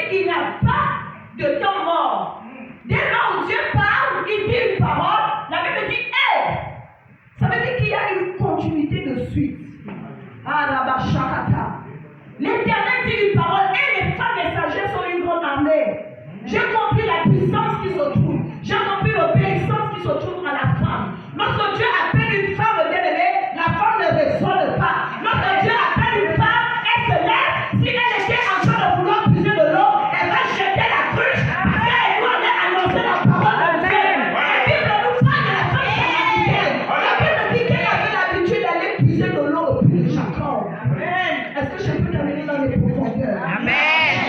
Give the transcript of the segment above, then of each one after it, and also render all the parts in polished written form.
dit qu'il n'y a pas de temps mort. Dès lors où Dieu parle, il dit une parole, la Bible dit hey! Ça veut dire qu'il y a une continuité de suite. L'Éternel dit une parole et les femmes messagères sont une grande armée. J'ai compris la puissance qui se trouve. J'ai compris l'obéissance qui se trouve à la femme. Lorsque Dieu appelle une femme bien-aimée, la femme ne résonne pas. Lorsque Dieu appelle une femme, elle se lève. Si elle était en train de vouloir puiser de l'eau, elle va jeter la cruche parce qu'elle doit aller annoncer la parole de Dieu. La Bible nous parle de la femme samaritaine. La Bible dit qu'elle avait l'habitude d'aller puiser de l'eau au puits de Jacob. Est-ce que je peux t'amener dans les profondeurs? Amen.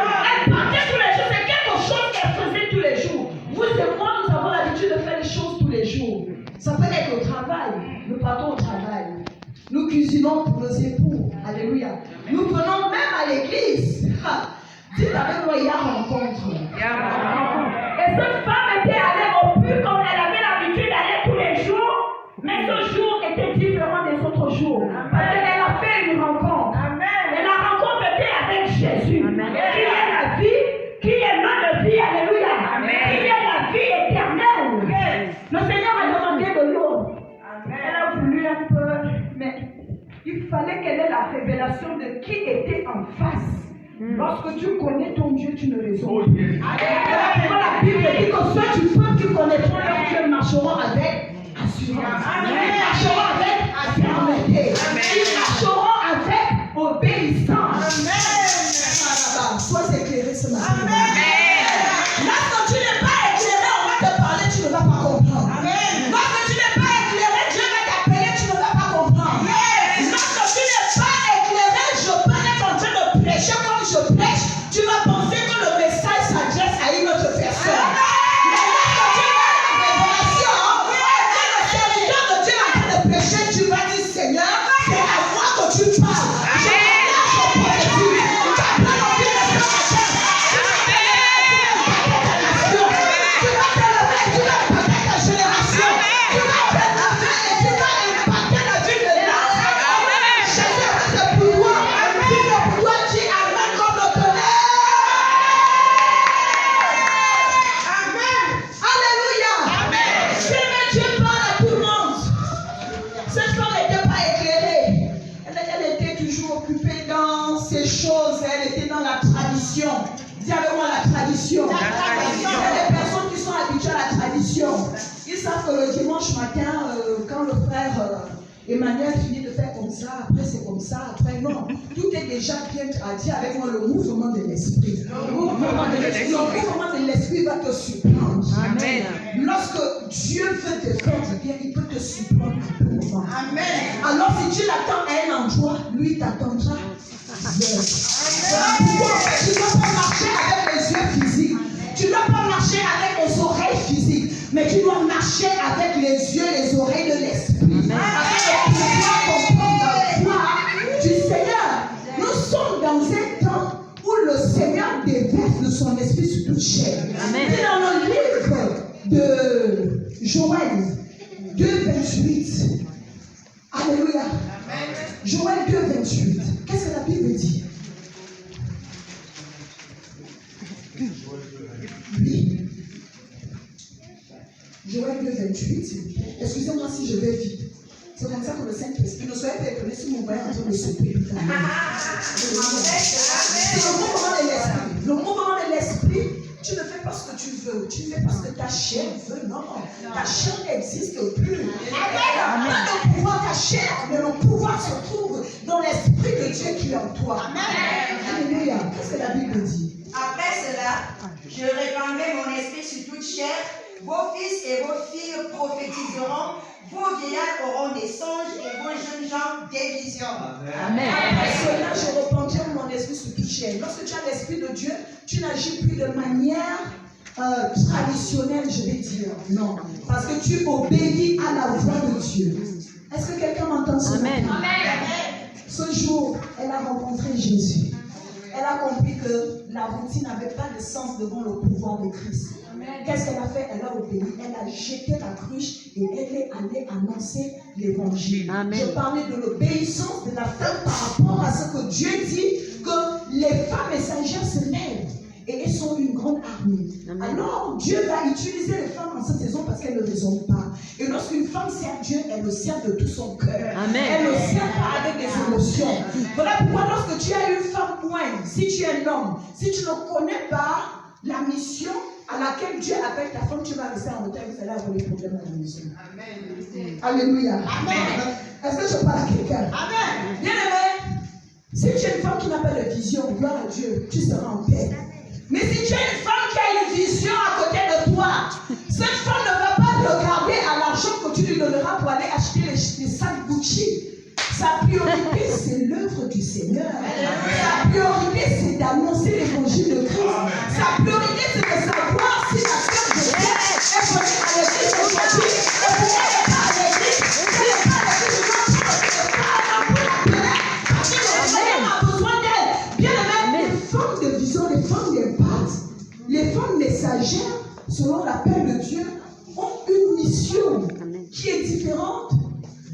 Elle partait tous les jours. C'est quelque chose qu'elle faisait tous les jours. Vous et moi, nous avons l'habitude de faire les choses tous les jours. Ça peut être au travail. Nous partons au travail. Nous cuisinons pour nos époux. Alléluia. Nous venons même à l'église. Dites avec moi, il y a rencontre. Et cette femme était allée au puits comme elle avait l'habitude d'aller tous les jours. Mais ce jour était différent des autres jours. Parce qu'elle a fait une rencontre. Et la rencontre était avec Jésus. Qui est la vie, qui est notre vie. Alléluia. Qui est la vie éternelle. Le Seigneur a demandé de l'eau. Elle a voulu un peu, mais il fallait qu'elle ait la révélation de qui était en face. Lorsque tu connais ton Dieu, tu ne raisonnes plus. La Bible dit que ceux du peuple qui connaîtront leur Dieu marcheront avec assurance. Ils marcheront avec fermeté. Ils marcheront avec obéissance. Sois éclairé ce matin. Lorsque tu n'es pas éclairé, on va te parler, tu ne vas pas comprendre. Lorsque tu n'es pas éclairé, Dieu va t'appeler, tu ne vas pas comprendre. Lorsque tu n'es pas éclairé, je peux être en train de prêcher comme je prêche, tu vas penser que le message s'adresse à une autre personne. Mais lorsque tu as la révélation, que le serviteur de Dieu est en train de prêcher, tu vas dire Seigneur, c'est à moi que tu parles. Je prophétise. Tu appelles au Dieu de ce matin. Tu vas te lever, tu vas impacter ta génération. Tu vas te lever et tu vas impacter la vie de l'autre. Jésus, c'est pour toi. Si c'est pour toi, dis Amen comme le tonnerre. Amen. Alléluia. Amen. Dieu parle à tout le monde. Cette femme n'était pas éclairée. Elle était toujours occupée dans ces choses. Elle était dans la tradition. Dis avec moi la tradition. Il y a des personnes qui sont habituées à la tradition. Ils savent que le dimanche matin, quand le frère Emmanuel finit de faire comme ça, après c'est comme ça, après non. Tout est déjà bien dit avec moi le mouvement de l'esprit. Le mouvement de l'esprit va te surprendre. Amen. Lorsque Dieu veut te prendre bien, il peut te surprendre à tout moment. Amen. Alors si tu l'attends à un endroit, lui t'attendra. Pourquoi? Tu ne dois pas marcher avec les yeux physiques. Tu ne dois pas marcher avec les oreilles physiques. Mais tu dois marcher avec les yeux, les oreilles de l'esprit. Afin de pouvoir comprendre la voix du Seigneur. Nous sommes dans un temps où le Seigneur déverse de son esprit sur toute chair. Et dans le livre de Joël 2:28. Alléluia. Joël 2:28. Qu'est-ce que la Bible dit? Oui. Joël 2:28. Excusez-moi si je vais vite. C'est comme ça que le Saint-Esprit, ne soyez pas étonnés si vous voyez en train de souper. C'est le mouvement de l'esprit. Le mouvement de l'esprit, tu ne fais pas ce que tu veux. Tu fais parce que ta chair veut. Non. Ta chair n'existe plus. Pas le pouvoir de ta chair, mais le pouvoir se trouve dans l'esprit de Dieu qui est en toi. Alléluia. Qu'est-ce que la Bible dit? Après cela, je répandrai mon esprit sur toute chair. Vos fils et vos filles prophétiseront. Vos vieillards auront des songes et vos jeunes gens des visions. Amen. Après cela, je répandrai mon esprit sur toute chair. Lorsque tu as l'esprit de Dieu, tu n'agis plus de manière traditionnelle, je vais dire. Non. Parce que tu obéis à la voix de Dieu. Est-ce que quelqu'un m'entend ce matin? Amen. Ce jour, elle a rencontré Jésus. Elle a compris que la routine n'avait pas de sens devant le pouvoir de Christ. Qu'est-ce qu'elle a fait? Elle a obéi. Elle a jeté la cruche et elle est allée annoncer l'évangile. Je parlais de l'obéissance de la femme par rapport à ce que Dieu dit, que les femmes messagères se lèvent. et elles sont une grande armée. Alors Dieu va utiliser les femmes en cette saison parce qu'elles ne raisonnent pas. Et lorsqu'une femme sert Dieu, elle le sert de tout son cœur. Elle ne le sert pas avec des émotions. Voilà pourquoi lorsque tu as une femme moindre, si tu es un homme, si tu ne connais pas la mission à laquelle Dieu appelle ta femme, tu vas rester en retard et vous allez avoir des problèmes à la maison. Amen. Alléluia. Amen. Est-ce que je parle à quelqu'un? Amen. Bien aimé, si tu es une femme qui n'a pas de vision, gloire à Dieu, tu seras en paix. Mais si tu es une femme qui a une vision à côté de toi, cette femme ne va pas regarder à l'argent que tu lui donneras pour aller acheter les sacs Gucci. Sa priorité, c'est l'œuvre du Seigneur. Sa priorité, c'est d'annoncer l'évangile de Christ. Sa priorité, c'est de savoir si la sœur de Dieu est venue à l'église aujourd'hui. Et pourquoi elle n'est pas à l'église? Si elle n'est pas à l'église, je dois prendre pour l'appeler. Parce que le Seigneur a besoin d'elle. Bien aimé, les femmes de vision, les femmes d'impact, les femmes messagères, selon l'appel de Dieu, ont une mission qui est différente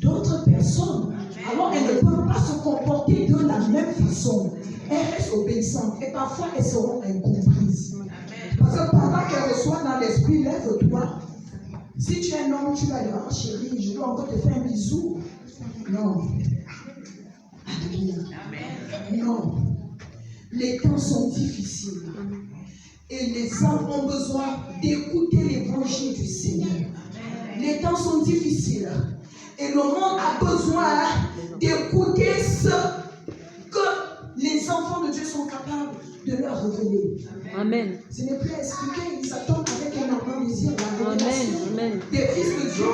d'autres personnes. Alors elles ne peuvent pas se comporter de la même façon. Elles restent obéissantes et parfois elles seront incomprises. Parce que pendant qu'elles reçoivent dans l'esprit, lève-toi. Si tu es un homme, tu vas dire, oh chérie, je dois encore te faire un bisou. Non. Non. Les temps sont difficiles. Et les âmes ont besoin d'écouter l'évangile du Seigneur. Les temps sont difficiles. Et le monde a besoin d'écouter ce que les enfants de Dieu sont capables de leur révéler. Amen. Ce n'est plus expliqué, ils attendent avec un ardent désir la révélation des fils de Dieu.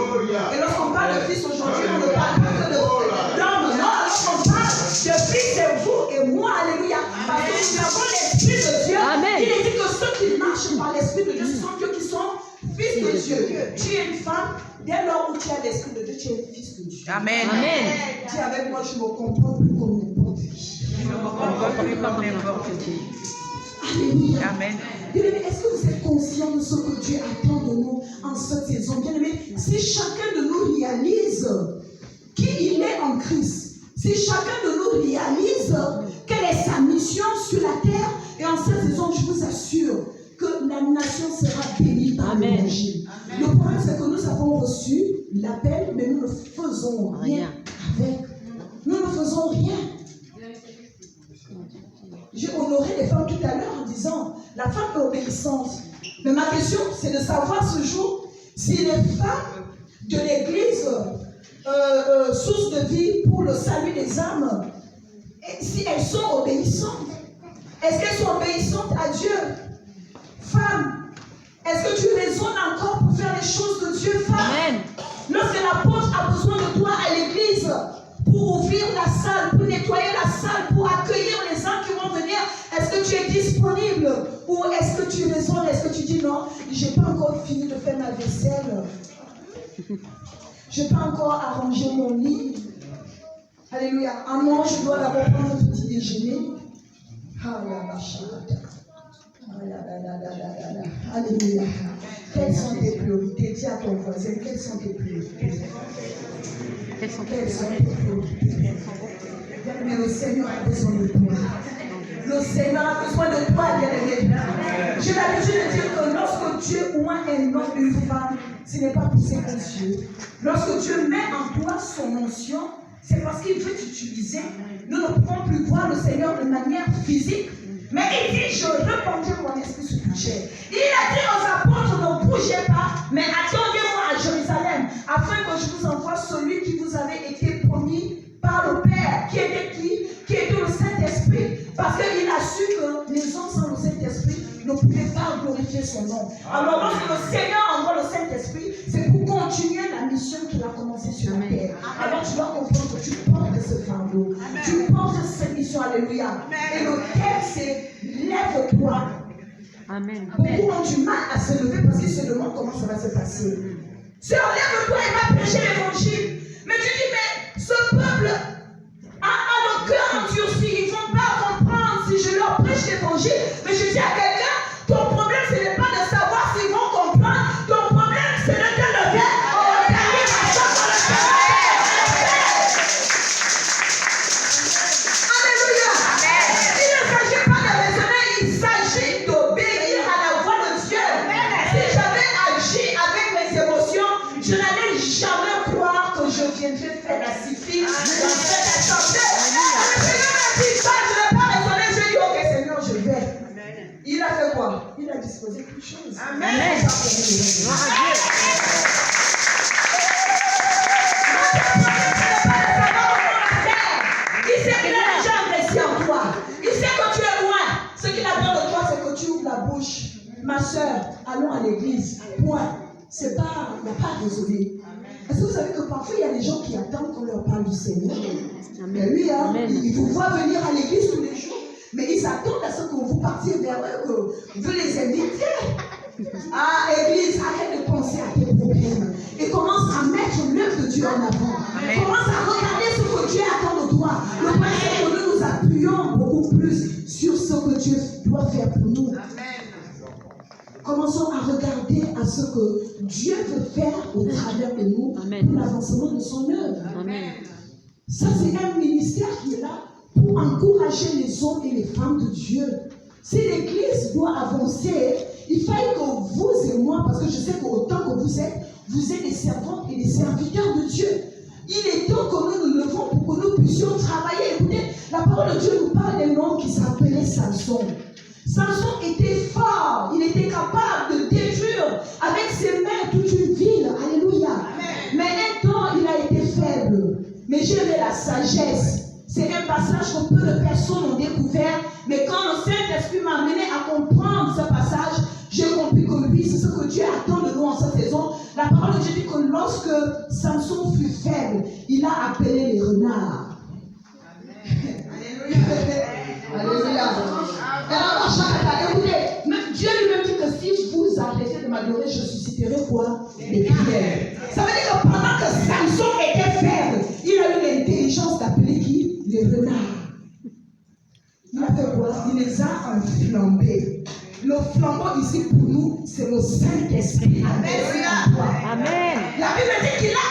Et lorsqu'on parle de fils aujourd'hui, on ne parle pas que de d'hommes. Non, lorsqu'on parle de fils, c'est vous et moi, alléluia. Parce que nous avons l'esprit de Dieu. Amen. Il est dit que ceux qui marchent par l'esprit de Dieu, ce sont ceux qui sont fils de Dieu. Tu es une femme. Dès lors où tu as l'esprit de Dieu, tu es le fils de Dieu. Amen. Amen. Dis avec moi, je me comporte plus comme n'importe qui. Je me comporte plus comme n'importe qui. Alléluia. Amen. Bien-aimé, est-ce que vous êtes conscient de ce que Dieu attend de nous en cette saison? Bien-aimé, si chacun de nous réalise qui il est en Christ, si chacun de nous réalise quelle est sa mission sur la terre, et en cette saison, je vous assure que la nation sera bénie par l'évangile. Le problème, c'est que nous avons reçu l'appel, mais nous ne faisons rien avec. Nous ne faisons rien. J'ai honoré les femmes tout à l'heure en disant, la femme est obéissante. Mais ma question, c'est de savoir ce jour si les femmes de l'église, source de vie pour le salut des âmes, si elles sont obéissantes. Est-ce qu'elles sont obéissantes à Dieu? Femme, est-ce que tu raisonnes encore pour faire les choses de Dieu, femme? Amen. Lorsque l'apôtre a besoin de toi à l'église pour ouvrir la salle, pour nettoyer la salle, pour accueillir les âmes qui vont venir, est-ce que tu es disponible? Ou est-ce que tu raisonnes? Est-ce que tu dis non, je n'ai pas encore fini de faire ma vaisselle, je n'ai pas encore arrangé mon lit. Alléluia. À moi, je dois d'abord prendre un petit déjeuner. Alléluia. Quelles sont tes priorités? Dis à ton voisin, quelles sont tes priorités? Quelles sont tes priorités? Mais le Seigneur a besoin de toi. Le Seigneur a besoin de toi, bien-aimé. J'ai l'habitude de dire que lorsque Dieu oint un homme, une femme, ce n'est pas pour ses yeux. Lorsque Dieu met en toi son onction, c'est parce qu'il veut t'utiliser. Nous ne pouvons plus voir le Seigneur de manière physique. Mais il dit, je répandrai mon esprit sur toute chair. Il a dit aux apôtres, ne bougez pas, mais attendez-moi à Jérusalem, afin que je vous envoie celui qui vous avait été promis par le Père, qui était qui? Qui était le Saint-Esprit. Parce qu'il a su que les hommes sans le Saint-Esprit ne pouvaient pas glorifier son nom. Alors lorsque le Seigneur envoie le Saint-Esprit, c'est pour continuer la mission qu'il a commencée sur la terre. Alors tu dois comprendre que tu portes ce fardeau. Tu portes cette mission, alléluia. Et le thème c'est lève-toi. Amen. Beaucoup ont du mal à se lever parce qu'ils se demandent comment ça va se passer. C'est lève-toi et va prêcher l'évangile. Mais tu dis, mais ce peuple a le cœur endurci. Ils ne vont pas comprendre si je leur prêche l'évangile. Mais je dis à quelqu'un, ton problème ce n'est pas de savoir s'ils vont comprendre. Ton problème c'est de te lever. Alléluia. Il ne s'agit pas de raisonner, il s'agit de exposer quelque chose. Amen. Il sait qu'il a déjà investi en toi. Il sait que tu es loin. Ce qu'il attend de toi, c'est que tu ouvres la bouche. Ma soeur, allons à l'église. Point. Il n'y a pas à raisonner. Est-ce que vous savez que parfois il y a des gens qui attendent qu'on leur parle du Seigneur? Mais oui, hein, ils vous voient venir à l'église tous les jours, mais ils attendent à ce que vous partiez vers eux, que vous les invitez. Ah, église, arrête de penser à tes problèmes et commence à mettre l'œuvre de Dieu en avant. Commence à regarder ce que Dieu attend de toi. Le point c'est que nous nous appuyons beaucoup plus sur ce que Dieu doit faire pour nous. Commençons à regarder à ce que Dieu veut faire au travers de nous pour l'avancement de son œuvre. Ça, c'est un ministère qui est là pour encourager les hommes et les femmes de Dieu. Si l'Église doit avancer, il faille que vous et moi, parce que je sais qu'autant que vous êtes des servantes et des serviteurs de Dieu. Il est temps que nous nous levons pour que nous puissions travailler. Écoutez, la parole de Dieu nous parle d'un homme qui s'appelait Samson. Samson était fort, il était capable de détruire avec ses mains toute une ville. Alléluia. Mais un temps, il a été faible. Mais j'ai eu la sagesse. C'est un passage que peu de personnes ont découvert. Mais quand le Saint-Esprit m'a amené à comprendre ce passage, j'ai compris que lui, c'est ce que Dieu attend de nous en cette saison. La parole de Dieu dit que lorsque Samson fut faible, il a appelé les renards. Alléluia. Alléluia. Écoutez, Dieu lui-même dit que si vous arrêtez de m'adorer, je susciterai quoi? Des prières. Ça veut dire que pendant que Samson était faible, il a eu l'intelligence d'appeler qui? Les renards. Il a fait quoi? Il les a enflammés. Le flambeau ici pour nous, c'est le Saint-Esprit. Amen. La Bible dit qu'il a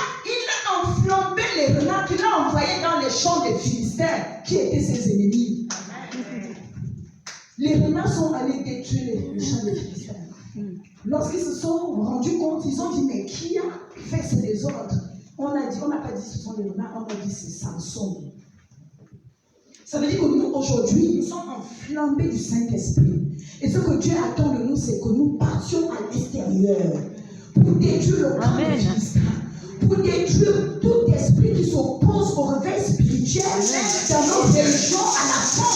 enflammé les renards, qu'il a envoyé dans les champs des Philistins, qui étaient ses ennemis. Les renards sont allés détruire les champs des Philistins. Lorsqu'ils se sont rendus compte, ils ont dit, mais qui a fait ce désordre? On n'a pas dit ce sont les renards, on a dit c'est Samson. Ça veut dire que nous, aujourd'hui, nous sommes enflammés du Saint-Esprit. Et ce que Dieu attend de nous, c'est que nous partions à l'extérieur pour détruire le camp des Philistins, pour détruire tout esprit qui s'oppose au réveil spirituel dans nos régions, à la force